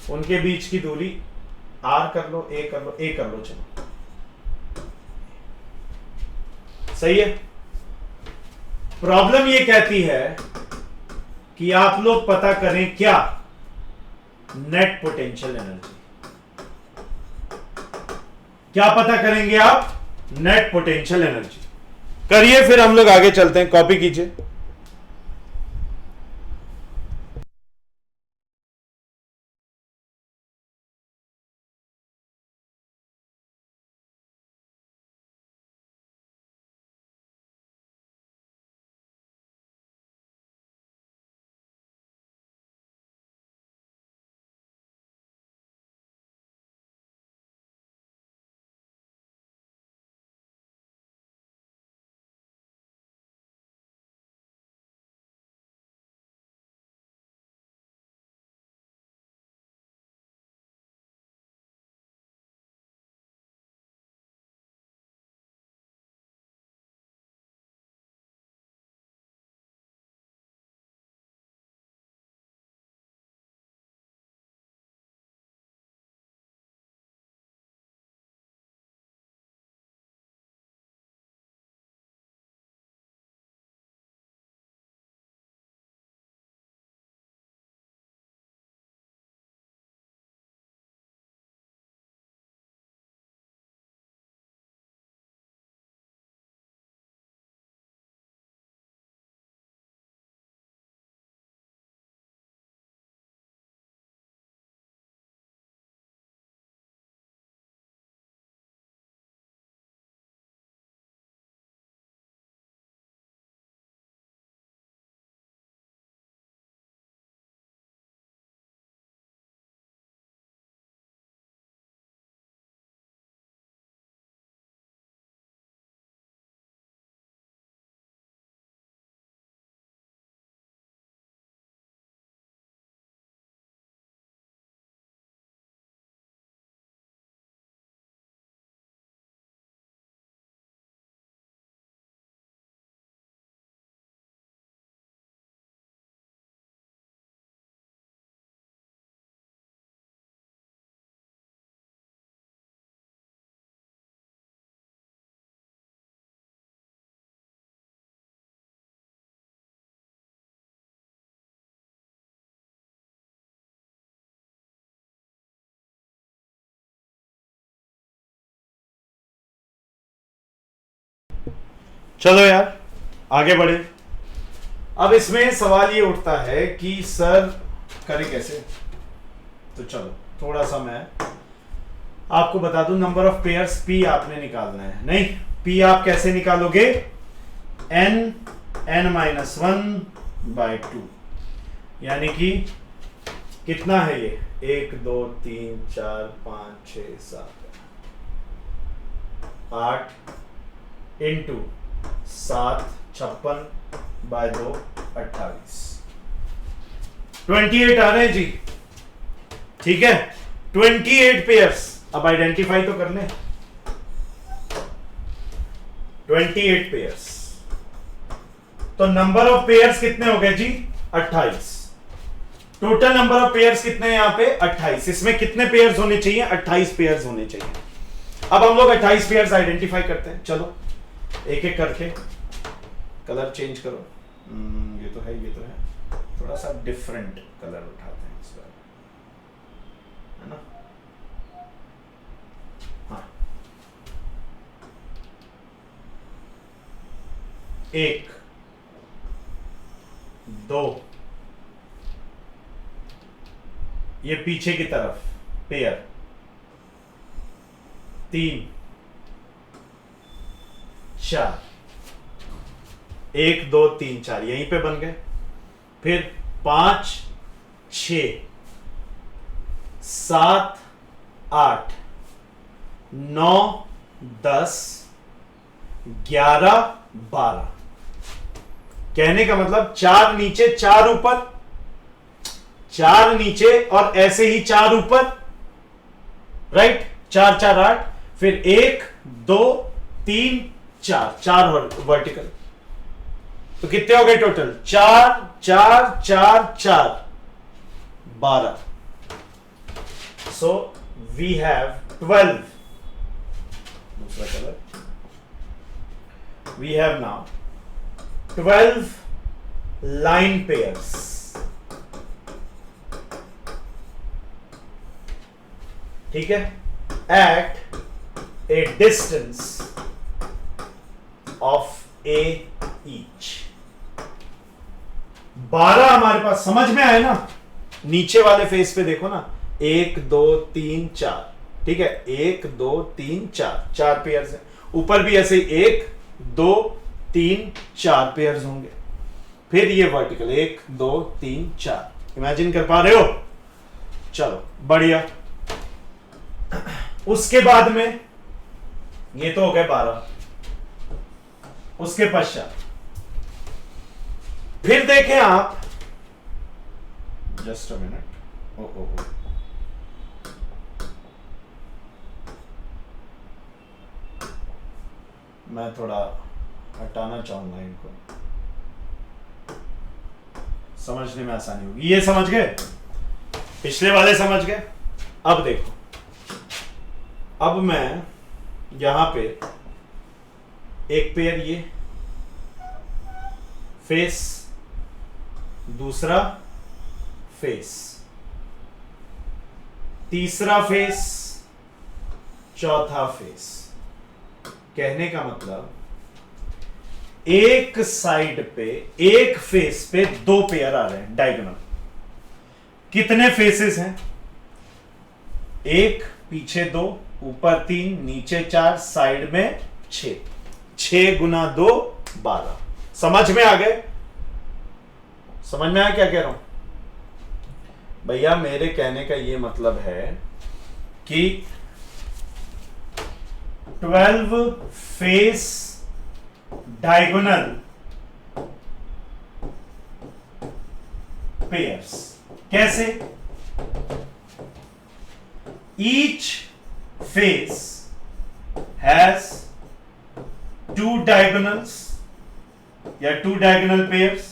उनके बीच की दूरी R कर लो, A कर लो, A कर लो, चलो। सही है? प्रॉब्लम ये कहती है कि आप लोग पता करें क्या, नेट पोटेंशियल एनर्जी। क्या पता करेंगे आप? Net potential energy. करिए, फिर हम लोग आगे चलते हैं। कॉपी कीजिए। चलो यार आगे बढ़े। अब इसमें सवाल ये उठता है कि सर करें कैसे। तो चलो थोड़ा सा मैं आपको बता दूं, नंबर ऑफ पेयर्स पी आपने निकालना है। नहीं, पी आप कैसे निकालोगे, n n-1/2, यानी कि कितना है ये? 1 2 3 4 5 6 7 8 इंटू 7 56 बाय 2 28 28 आ रहे हैं जी। ठीक है, 28 पेयर्स। अब आइडेंटिफाई तो कर लें। 28 पेयर्स, तो नंबर ऑफ पेयर्स कितने हो गए जी? 28। टोटल नंबर ऑफ पेयर्स कितने हैं यहां पे? 28। इसमें कितने पेयर्स होने चाहिए? 28 पेयर्स होने चाहिए। अब हम लोग 28 पेयर्स आइडेंटिफाई करते हैं। चलो एक एक करके। कलर चेंज करो। ये तो है, ये तो है। थोड़ा सा डिफरेंट कलर उठाते हैं इस बार, है ना? हाँ, 1 2, ये पीछे की तरफ पेयर, 3 4, 1 2 3 4 यहीं पे बन गए। फिर 5 6 7 8 9 10 11 12। कहने का मतलब 4 नीचे 4 ऊपर, 4 नीचे और ऐसे ही 4 ऊपर, राइट? 4 4 8, फिर 1 2 3 4, 4 वर्टिकल। तो कितने हो गए टोटल? 4 4 4 4 12। So we have 12। दूसरा colour, we have now 12 line pairs. ठीक है, at a distance of a each. 12 हमारे पास समझ में आए ना? नीचे वाले फेस पे देखो ना, 1 2 3 4। ठीक है, 1 2 3 4, 4 पेयर्स है। ऊपर भी ऐसे 1 2 3 4 पेयर्स होंगे। फिर ये वर्टिकल 1 2 3 4। इमेजिन कर पा रहे हो? चलो बढ़िया। उसके बाद में ये तो हो गए 12। उसके पश्चात फिर देखें आप, जस्ट अ मिनट। ओ मैं थोड़ा हटाना चाहूंगा इनको, समझने में आसानी होगी। ये समझ गए? पिछले वाले समझ गए? अब देखो, अब मैं यहां पे एक पेयर ये फेस, दूसरा फेस, तीसरा फेस, चौथा फेस। कहने का मतलब एक साइड पे, एक फेस पे 2 पेयर आ रहे हैं डायगोनल। कितने फेसेस हैं? 1, पीछे 2, ऊपर 3, नीचे 4, साइड में 6। 6 गुना 2 12। समझ में आ गए? समझ में आया क्या कह रहा हूं भैया? मेरे कहने का ये मतलब है कि 12 फेस डायगोनल पेयर्स। कैसे? ईच फेस हैज 2 diagonals या 2 diagonal pairs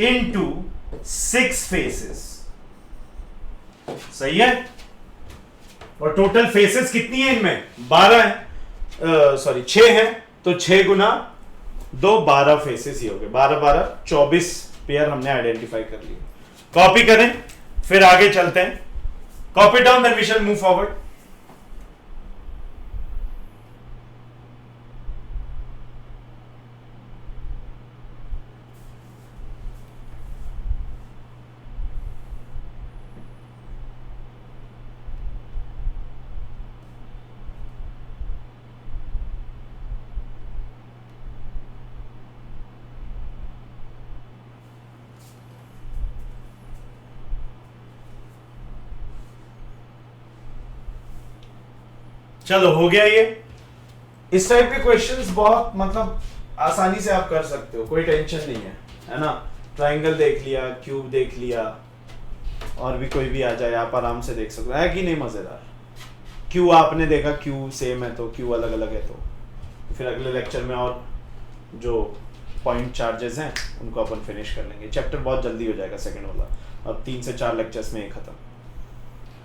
into 6 faces। सही है? और टोटल फेसेस कितनी है इनमें? 12 है, सॉरी 6 है। तो 6 गुना 2 12 फेसेस ही हो गए। 12 12 24 पेयर हमने आइडेंटिफाई कर लिए। कॉपी करें, फिर आगे चलते हैं। Copy down, then we shall move forward. चलो हो गया ये। इस टाइप के क्वेश्चंस बहुत मतलब आसानी से आप कर सकते हो, कोई टेंशन नहीं है ना। ट्राइंगल देख लिया, क्यूब देख लिया, और भी कोई भी आ जाए आप आराम से देख सकते हो, है कि नहीं मजेदार। क्यू आपने देखा, क्यू सेम है तो क्यू अलग अलग है, तो फिर अगले लेक्चर में और जो पॉइंट चार्जेस हैं उनको अपन फिनिश कर लेंगे। चैप्टर बहुत जल्दी हो जाएगा सेकंड वाला, अब 3 से 4 लेक्चर्स में ये खत्म।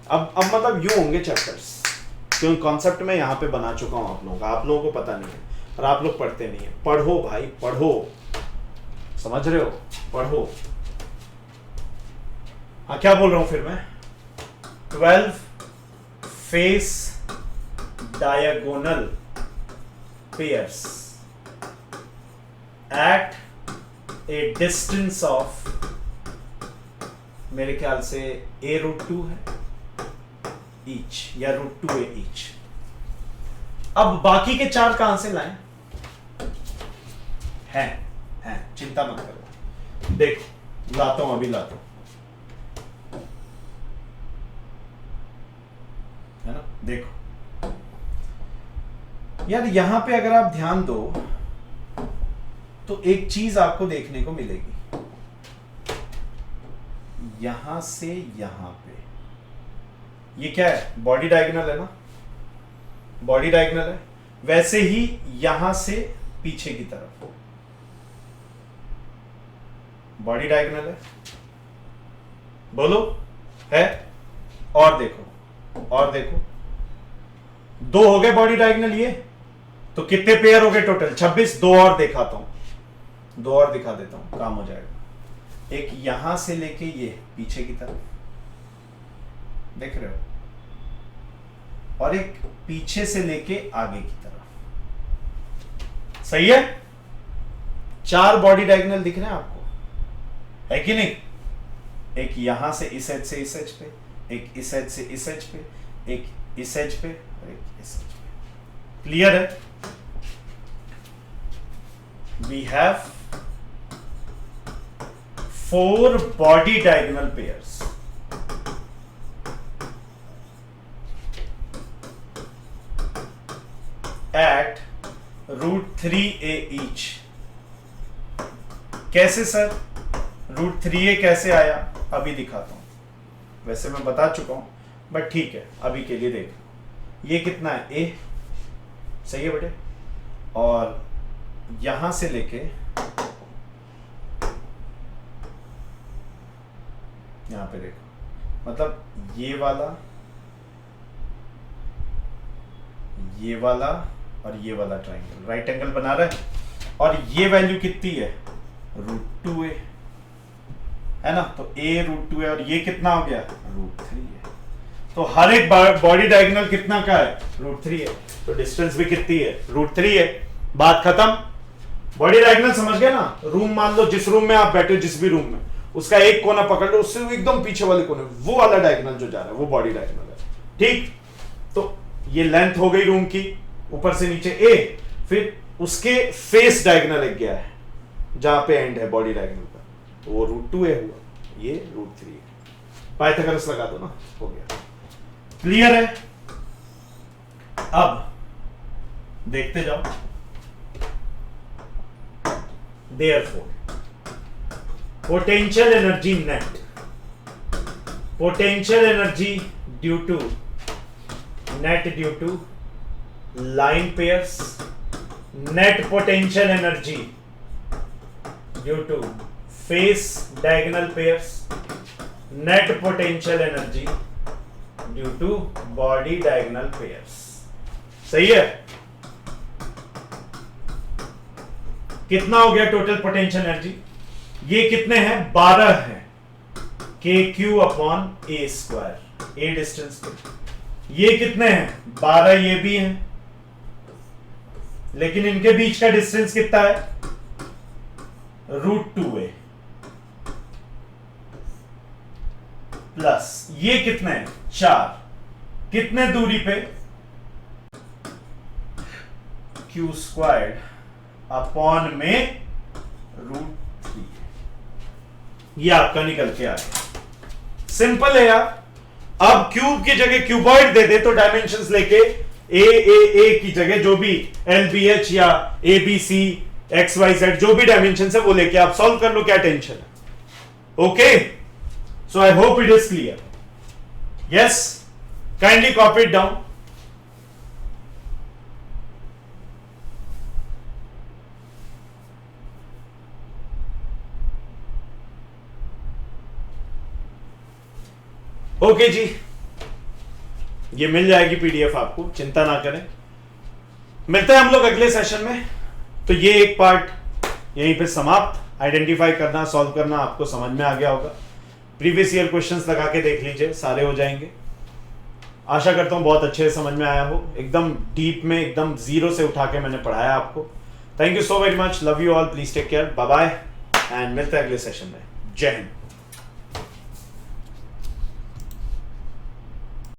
अब मतलब यूं होंगे चैप्टर्स, क्योंकि कॉन्सेप्ट मैं यहाँ पे बना चुका हूँ आप लोगों को पता नहीं है, और आप लोग पढ़ते नहीं है। पढ़ो भाई पढ़ो, समझ रहे हो, पढ़ो। हाँ क्या बोल रहा हूं फिर मैं, 12 face diagonal pairs at a distance of, मेरे ख्याल से a√2 है ईच, या √2a ईच। अब बाकी के 4 कहां से लाएं? हैं, चिंता मत करो, देखो लाता हूं, अभी लाता हूं, है ना। देखो यार, यहां पे अगर आप ध्यान दो तो एक चीज आपको देखने को मिलेगी, यहां से यहां पे ये क्या है, बॉडी डायगोनल है ना, बॉडी डायगोनल है। वैसे ही यहां से पीछे की तरफ बॉडी डायगोनल है, बोलो है। और देखो, और देखो, 2 हो गए बॉडी डायगोनल ये, तो कितने पेयर हो गए टोटल? 26। 2 और दिखाता हूं, 2 और दिखा देता हूं, काम हो जाएगा। एक यहां से लेके ये पीछे की तरफ, देख रहे हो, और एक पीछे से लेके आगे की तरफ। सही है, 4 बॉडी डायगोनल दिख रहे हैं आपको, है कि नहीं? एक यहां से इस एज से इस एज पे, एक इस एज से इस एज पे, एक इस एज पे, और एक इस एज पे। क्लियर है? We have 4 body diagonal pairs at √3a each। कैसे सर √3a कैसे आया? अभी दिखाता हूं, वैसे मैं बता चुका हूं बट ठीक है, अभी के लिए देख लो। ये कितना है? a, सही है बेटे, और यहां से लेके यहां पे देखो, मतलब ये वाला और ये वाला ट्राइंगल राइट एंगल बना रहा है, और ये वैल्यू कितनी है? √2a है ना, तो a√2a, और ये कितना हो गया? √3 है। तो हर एक बॉडी डायगोनल कितना का है? √3 है, तो डिस्टेंस भी कितनी है? √3 है। बात खत्म। बॉडी डायगोनल समझ गए ना? रूम मान लो, जिस रूम में आप बैठे हो, जिस भी रूम में, उसका एक कोना पकड़ लो, उससे एकदम पीछे वाले कोने, वो वाला डायगोनल जो जा रहा है वो बॉडी डायगोनल है। ठीक, तो ये लेंथ हो गई रूम की, ऊपर से नीचे a, फिर उसके फेस डायगोनल एक गया है जहां पे एंड है बॉडी डायगोनल का, तो वो √2a हुआ, ये √3 है। पाइथागोरस लगा दो ना, हो गया। क्लियर है? अब देखते जाओ। Therefore, potential energy net, potential energy due to net due to line pairs, net potential energy due to face diagonal pairs, net potential energy due to body diagonal pairs। सही है? कितना हो गया टोटल पोटेंशियल एनर्जी? ये कितने हैं? 12 हैं, KQ/A², a distance पे। ये कितने हैं? 12 ये भी हैं, लेकिन इनके बीच का डिस्टेंस कितना है? √2a प्लस ये कितने हैं? 4। कितने दूरी पे? Q² अपॉन में √3। ये आपका निकल के आ गया। सिंपल है यार। अब क्यूब की जगह क्यूबॉइड दे दे तो डायमेंशंस लेके ए की जगह जो भी LBH या ABC XYZ जो भी डायमेंशन है वो लेके आप सॉल्व कर लो, क्या टेंशन है। Okay, so I hope it is clear. Yes, kindly copy it down. Okay जी, ये मिल जाएगी PDF आपको, चिंता ना करें। मिलते हैं हम लोग अगले सेशन में। तो ये एक पार्ट यहीं पे समाप्त। आइडेंटिफाई करना, सॉल्व करना आपको समझ में आ गया होगा। प्रीवियस ईयर क्वेश्चंस लगा के देख लीजिए, सारे हो जाएंगे। आशा करता हूं बहुत अच्छे से समझ में आया हो, एकदम डीप में, एकदम जीरो से उठा के मैंने पढ़ाया आपको। Thank you so very much, love you all, please take care, bye bye, and मिलते हैं अगले सेशन में। जय हिंद।